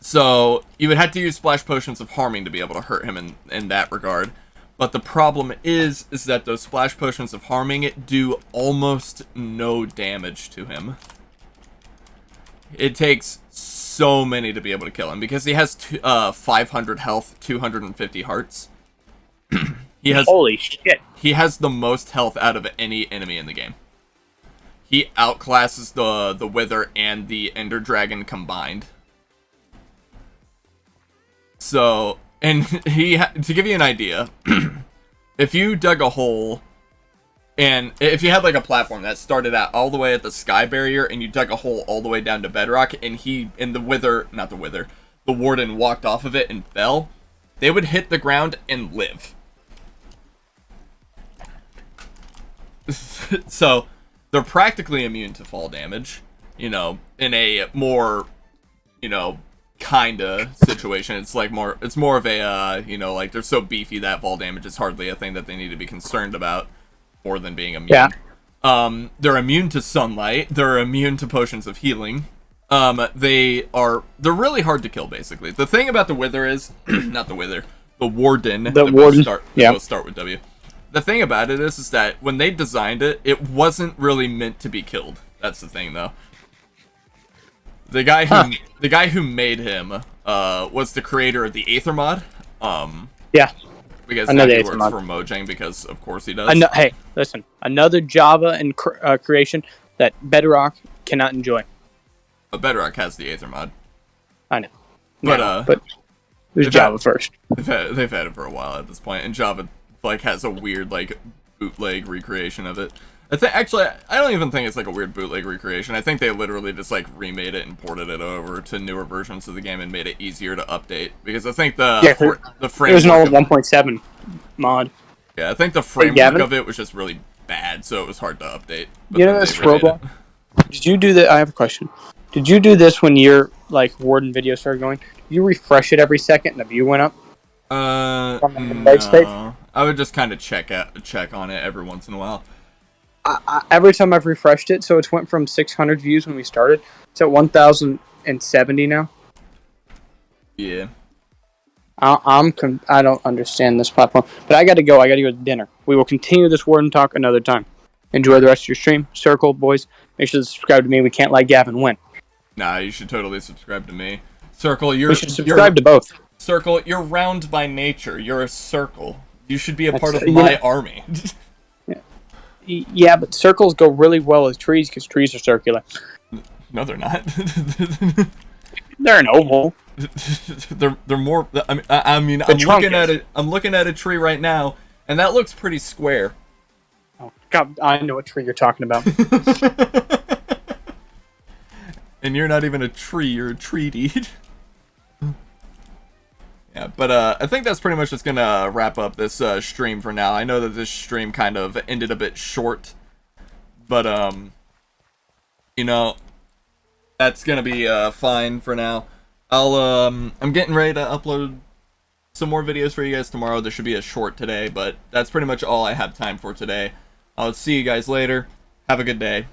S2: so, you would have to use splash potions of harming to be able to hurt him in that regard. But the problem is that those splash potions of harming do almost no damage to him. It takes so many to be able to kill him, because he has 500 health, 250 hearts.
S1: Holy shit.
S2: He has the most health out of any enemy in the game. He outclasses the Wither and the Ender Dragon combined. So, and to give you an idea, if you dug a hole, and if you had like a platform that started out all the way at the sky barrier, and you dug a hole all the way down to bedrock, and the warden walked off of it and fell, they would hit the ground and live. So, they're practically immune to fall damage, in a more, kinda situation. It's more of a, like, they're so beefy that fall damage is hardly a thing that they need to be concerned about, more than being immune.
S1: Yeah.
S2: They're immune to sunlight, they're immune to potions of healing, They're really hard to kill, basically. The thing about the Wither is, not the Wither, the Warden.
S1: The Warden.
S2: Yeah. Both start with W. The thing about it is that when they designed it, it wasn't really meant to be killed. That's the thing, though. The guy who made him was the creator of the Aether mod.
S1: Yeah.
S2: Because now he works for Mojang, because of course he does.
S1: Hey, listen, another Java and creation that Bedrock cannot enjoy.
S2: But Bedrock has the Aether mod.
S1: I know.
S2: But
S1: it was Java first.
S2: They've had it for a while at this point, and Java like has a weird like bootleg recreation of it. Actually, I don't even think it's like a weird bootleg recreation. I think they literally just like remade it and ported it over to newer versions of the game and made it easier to update. Because I think the framework,
S1: it was an old 1.7 mod.
S2: Yeah, I think the framework of it was just really bad, so it was hard to update.
S1: You know this robot? Did you do that? I have a question. Did you do this when your like Warden video started going? Did you refresh it every second and the view went up?
S2: No. I would just kind of check on it every once in a while.
S1: Every time I've refreshed it, so it's went from 600 views when we started. It's at 1,070 now.
S2: Yeah.
S1: I don't understand this platform, but I got to go. I got to go to dinner. We will continue this Warden talk another time. Enjoy the rest of your stream. Circle, boys. Make sure to subscribe to me. We can't let Gavin win.
S2: Nah, you should totally subscribe to me. Circle,
S1: we should subscribe to both.
S2: Circle, you're round by nature. You're a circle. You should be a part of my army.
S1: Yeah, but circles go really well with trees because trees are circular.
S2: No, they're not.
S1: They're an oval.
S2: They're more. I mean, I'm looking at a tree right now, and that looks pretty square.
S1: Oh God, I know what tree you're talking about.
S2: And you're not even a tree. You're a treedy. Yeah, but I think that's pretty much just gonna wrap up this stream for now. I know that this stream kind of ended a bit short, but you know, that's gonna be fine for now. I'm getting ready to upload some more videos for you guys tomorrow. There should be a short today, but that's pretty much all I have time for today. I'll see you guys later. Have a good day.